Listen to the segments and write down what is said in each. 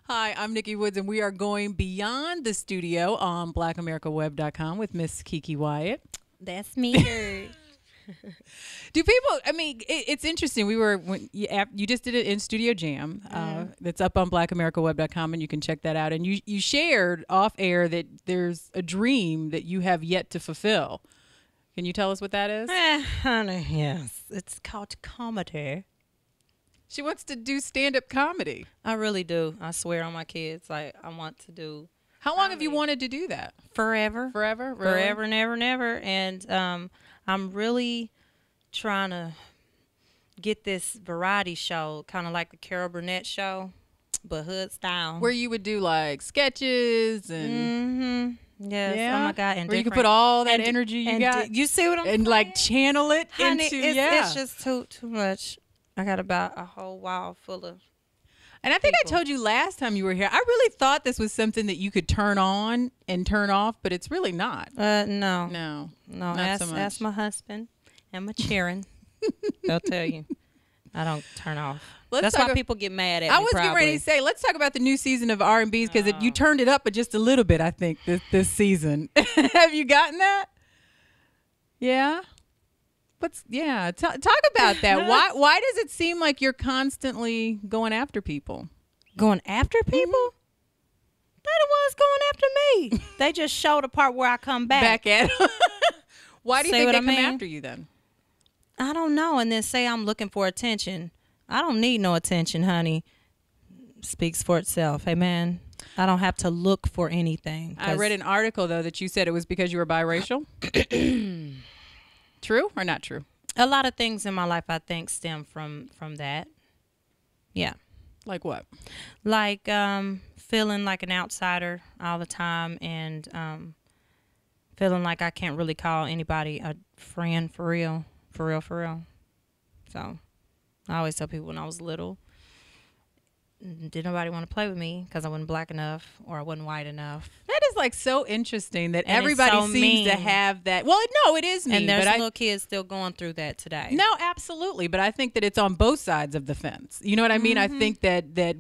Hi, I'm Nikki Woods, and we are going beyond the studio on blackamericaweb.com with Miss KeKe Wyatt. That's me. Do people, I mean, it's interesting. We were, when you just did it in Studio Jam. That's up on blackamericaweb.com, and you can check that out. And you shared off air that there's a dream that you have yet to fulfill. Can you tell us what that is? Honey, yes. It's called comedy. She wants to do stand-up comedy. I really do. I swear on my kids. Like, I want to do How long have you wanted to do that? forever. Forever? Really? Forever, never, never. And I'm really trying to get this variety show, kind of like the Carol Burnett show, but hood style. Where you would do like sketches and... Yes. Yeah. Oh my God. And where you could put all that energy you got. You see what I'm saying? And like channel it Honey, into, it's just too much. I got about a whole wall full of And I think people. I told you last time you were here, I really thought this was something that you could turn on and turn off, but it's really not. No. No. No, Not so much. ask my husband and my children. They'll tell you. I don't turn off. That's why people get mad at me. I was getting ready to say, let's talk about the new season of R&B's because you turned it up just a little bit, I think, this season. Have you gotten that? Yeah? Talk about that. Why does it seem like you're constantly going after people? Going after people? They're the ones going after me. They just show the part where I come back. Back at them. Why do you think they come mean? after you then? I don't know. And then say I'm looking for attention. I don't need no attention, honey. Speaks for itself. Amen. I don't have to look for anything. I read an article, though, that you said it was because you were biracial. True or not true? A lot of things in my life, I think, stem from that. Yeah. Like what? Like feeling like an outsider all the time and feeling like I can't really call anybody a friend for real. For real. So I always tell people when I was little, did nobody want to play with me because I wasn't black enough or I wasn't white enough. That is like so interesting that And everybody it's so seems to mean. have that. Well, no, it is mean. And there's but little kids still going through that today. No, absolutely. But I think that it's on both sides of the fence. You know what I mean? I think that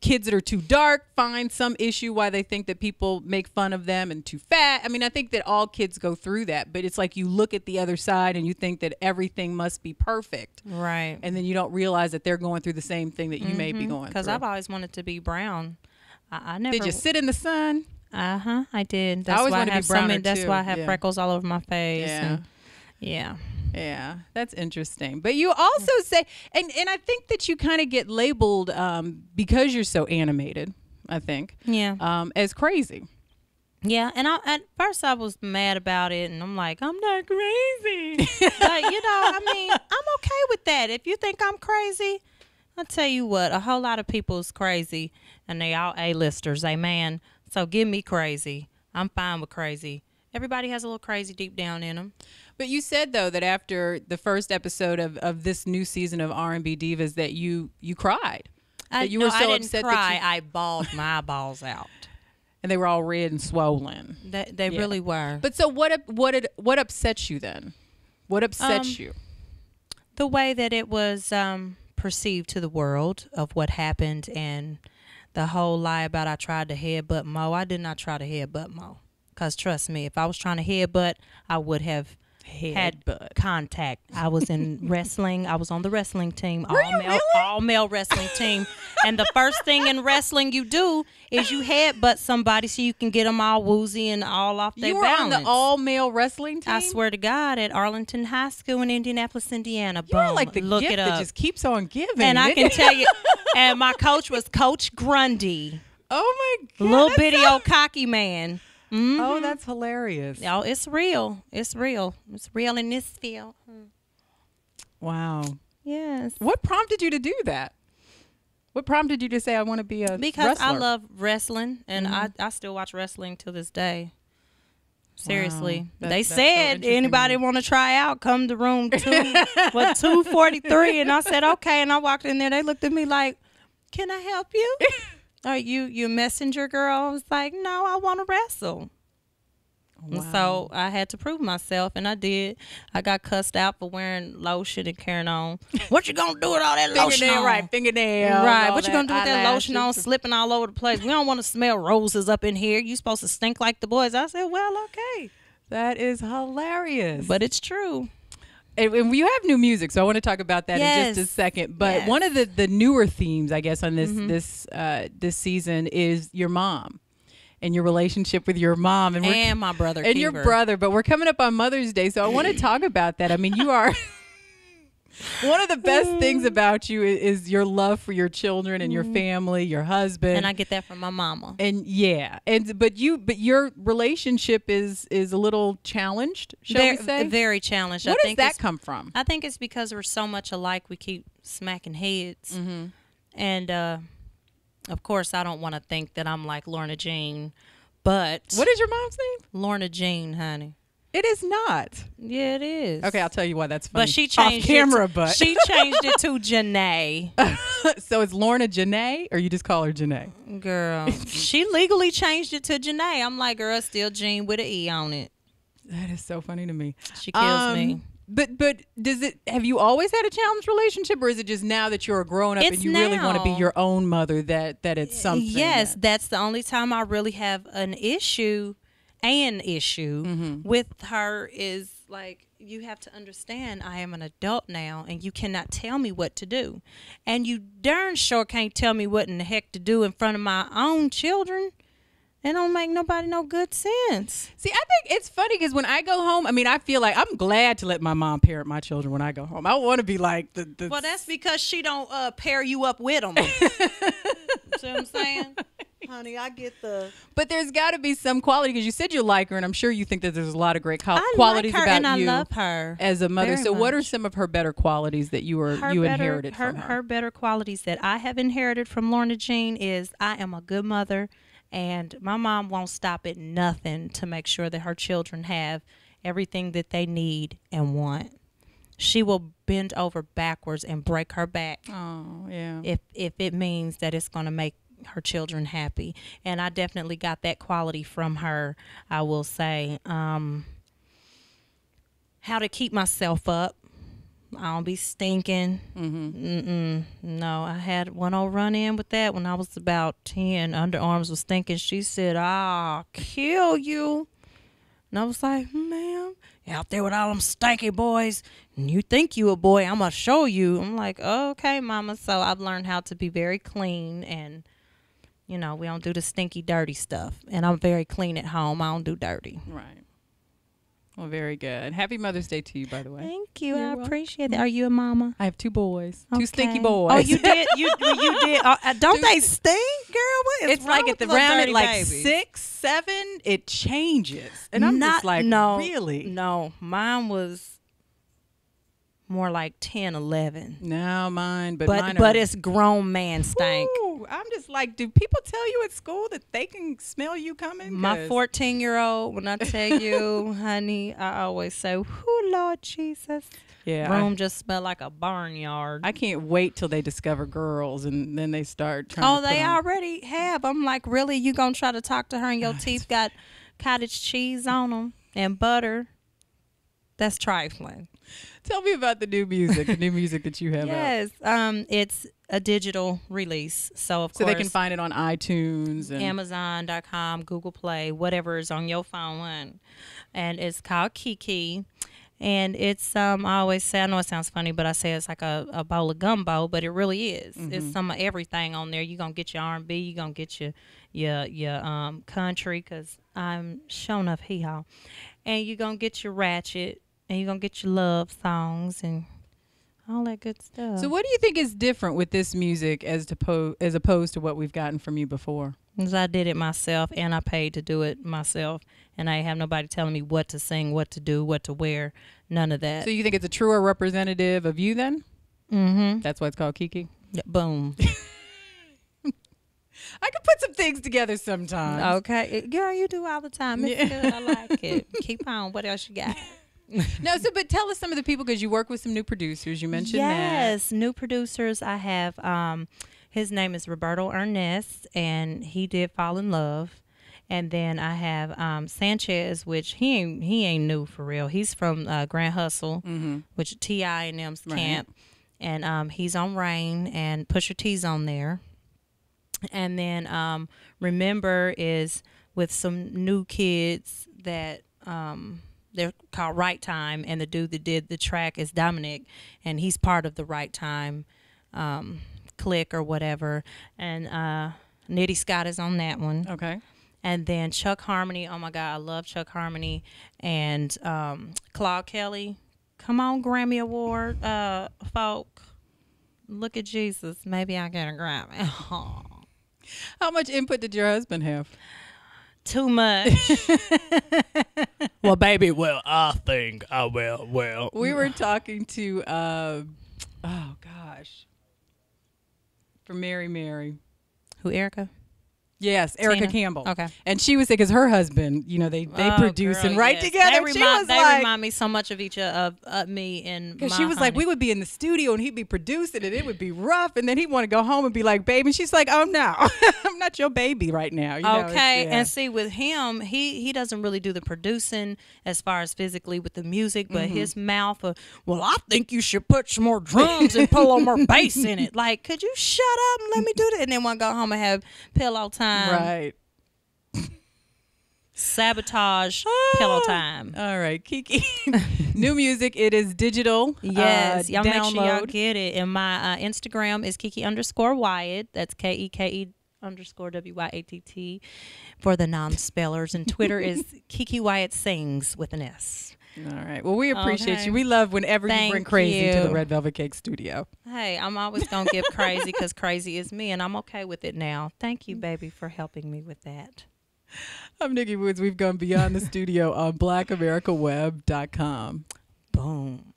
kids that are too dark find some issue why they think that people make fun of them and too fat. I mean, I think that all kids go through that. But it's like you look at the other side and you think that everything must be perfect. Right. And then you don't realize that they're going through the same thing that you may be going through. Because I've always wanted to be brown. I never. Did you sit in the sun? I did. That's always why wanted to be have browner, That's too. why I have Yeah. freckles all over my face. Yeah. Yeah. Yeah, that's interesting. But you also say, and I think that you kind of get labeled because you're so animated, I think, as crazy. Yeah, and at first I was mad about it, and I'm like, I'm not crazy. But, I mean, I'm okay with that. If you think I'm crazy, I'll tell you what, a whole lot of people is crazy, and they all A-listers, amen. So give me crazy. I'm fine with crazy. Everybody has a little crazy deep down in them. But you said, though, that after the first episode of this new season of R&B Divas that you cried. That you were so I didn't upset cry. that I bawled my eyeballs out. and they were all red and swollen. They really were. But so what upsets you then? What upsets you? The way that it was perceived to the world of what happened and the whole lie about I tried to headbutt Mo. I did not try to headbutt Mo. Because trust me, if I was trying to headbutt, I would have had contact. I was in wrestling. I was on the wrestling team, all male wrestling team. And the first thing in wrestling you do is you headbutt somebody so you can get them all woozy and all off their balance. You were on the all-male wrestling team? I swear to God, at Arlington High School in Indianapolis, Indiana. You're like the Look gift it up. that just keeps on giving. And I can tell you, and my coach was Coach Grundy. Oh, my God. Little bitty old cocky man. Mm-hmm. Oh, that's hilarious. Oh, it's real. It's real. It's real in this field. Wow. Yes. What prompted you to do that? What prompted you to say I want to be a Because wrestler? I love wrestling, and I still watch wrestling to this day. Seriously. Wow. They That's so said, interesting. anybody want to try out, come to room 243. And I said, okay. And I walked in there. They looked at me like, can I help you? Are you messenger girl? I was like, no, I want to wrestle. And so I had to prove myself, and I did. I got cussed out for wearing lotion and carrying on. What you gonna do with all that lotion on? Right, fingernail. Right. What you gonna do with that lotion on, slipping all over the place? We don't want to smell roses up in here. You supposed to stink like the boys. I said, well, okay. That is hilarious. But it's true. And you have new music, so I want to talk about that in just a second. But one of the newer themes, I guess, on this season is your mom. And your relationship with your mom and my brother and your brother. But we're coming up on Mother's Day, so I want to talk about that. I mean, you are one of the best things about you is your love for your children and your family, your husband. And I get that from my mama. And but your relationship is a little challenged, shall we say? Very challenged. Where does that come from? I think it's because we're so much alike. We keep smacking heads, and. Of course, I don't want to think that I'm like Lorna Jean, but... What is your mom's name? Lorna Jean, honey. It is not. Yeah, it is. Okay, I'll tell you why that's funny. But she changed she changed it to Janae. So it's Lorna Janae, or you just call her Janae? Girl, she legally changed it to Janae. I'm like, girl, still Jean with an E on it. That is so funny to me. She kills me. But have you always had a challenged relationship, or is it just now that you're a grown up and you really want to be your own mother that it's something? Yes, that's the only time I really have an issue with her is like, you have to understand I am an adult now and you cannot tell me what to do. And you darn sure can't tell me what in the heck to do in front of my own children. It don't make nobody no good sense. See, I think it's funny because when I go home, I mean, I feel like I'm glad to let my mom parent my children when I go home. I want to be like the. Well, that's because she don't pair you up with them. See what I'm saying? Honey, I get the. But there's got to be some quality because you said you like her, and I'm sure you think that there's a lot of great qualities like her, about and you. I love her as a mother. very so, much. What are some of her better qualities that you inherited from her? Her better qualities that I have inherited from Lorna Jean is I am a good mother. And my mom won't stop at nothing to make sure that her children have everything that they need and want. She will bend over backwards and break her back. Oh, yeah. If it means that it's going to make her children happy. And I definitely got that quality from her, I will say. How to keep myself up. I don't be stinking. No, I had one old run in with that when I was about 10. Underarms was stinking. She said, I'll kill you. And I was like, ma'am, you're out there with all them stanky boys. And you think you a boy. I'm going to show you. I'm like, okay, mama. So I've learned how to be very clean. And, we don't do the stinky, dirty stuff. And I'm very clean at home. I don't do dirty. Right. Well, very good. Happy Mother's Day to you, by the way. Thank you. I appreciate that. Are you a mama? I have 2 boys. Okay. 2 stinky boys. Oh, you did? You did? Don't they stink, girl? What is it's like wrong at the with little round at dirty like babies? 6, 7, it changes. And I'm just like, really? No, mine was more like 10, 11. No, mine, but it's grown man stank. Ooh, I'm just like, do people tell you at school that they can smell you coming? My 14-year-old, when I tell you, honey, I always say, "Whoo, Lord Jesus." Yeah, room just smell like a barnyard. I can't wait till they discover girls and then they start trying to they already have. I'm like, really? You gonna try to talk to her and your teeth got cottage cheese on them and butter? That's trifling. Tell me about the new music that you have yes, out. It's a digital release. So, of course. So they can find it on iTunes. And Amazon.com, Google Play, whatever is on your phone. And it's called KeKe. And it's, I always say, I know it sounds funny, but I say it's like a bowl of gumbo, but it really is. Mm-hmm. It's some of everything on there. You're going to get your R&B. You're going to get your country, because I'm showing up hee-haw. And you're going to get your ratchet. And you're going to get your love songs and all that good stuff. So what do you think is different with this music as opposed to what we've gotten from you before? Because I did it myself, and I paid to do it myself. And I have nobody telling me what to sing, what to do, what to wear, none of that. So you think it's a truer representative of you then? Mm-hmm. That's why it's called KeKe? Yeah, boom. I can put some things together sometimes. Okay. Girl, you do all the time. It's good. I like it. Keep on. What else you got? No, but tell us some of the people, because you work with some new producers. You mentioned that. Yes, new producers. I have, his name is Roberto Ernest, and he did Fall in Love. And then I have Sanchez, which he ain't new for real. He's from Grand Hustle, which T.I. and them's camp. And he's on Rain, and Pusha T's on there. And then Remember is with some new kids that they're called Right Time, and the dude that did the track is Dominic, and he's part of the Right Time clique or whatever. And Nitty Scott is on that one. Okay. And then Chuck Harmony. Oh my God, I love Chuck Harmony. And Claude Kelly. Come on, Grammy Award folk. Look at Jesus. Maybe I get a Grammy. How much input did your husband have? Too much. Well, baby, well, I think I will. Well, We were talking to, oh gosh, from Mary. Who, Erica? Yes, Erica Tina? Campbell. Okay. And she was because her husband, you know, they produce girl, and write yes. together. They, She was they like, remind me so much of each of me and because my she was like, honey. we would be in the studio and he'd be producing and it would be rough. And then he'd want to go home and be like, baby. And she's like, oh, no, I'm not your baby right now. You know, Okay, yeah. and see with him, he doesn't really do the producing as far as physically with the music, but his mouth of, well, I think you should put some more drums and put a little more bass in it. Like, could you shut up and let me do that? And then want to go home and have pillow time, Right. sabotage, pillow time. All right, KeKe. New music. It is digital. Yes, y'all make sure y'all download. get it. And my Instagram is KeKe_Wyatt. That's KeKe_WYATT for the non-spellers. And Twitter is KeKe Wyatt Sings with an S. All right. Well, we appreciate Okay. you. We love whenever you Thank bring crazy to the you. Red Velvet Cake Studio. Hey, I'm always going to give crazy because crazy is me, and I'm okay with it now. Thank you, baby, for helping me with that. I'm Nikki Woods. We've gone beyond the studio on blackamericaweb.com. Boom.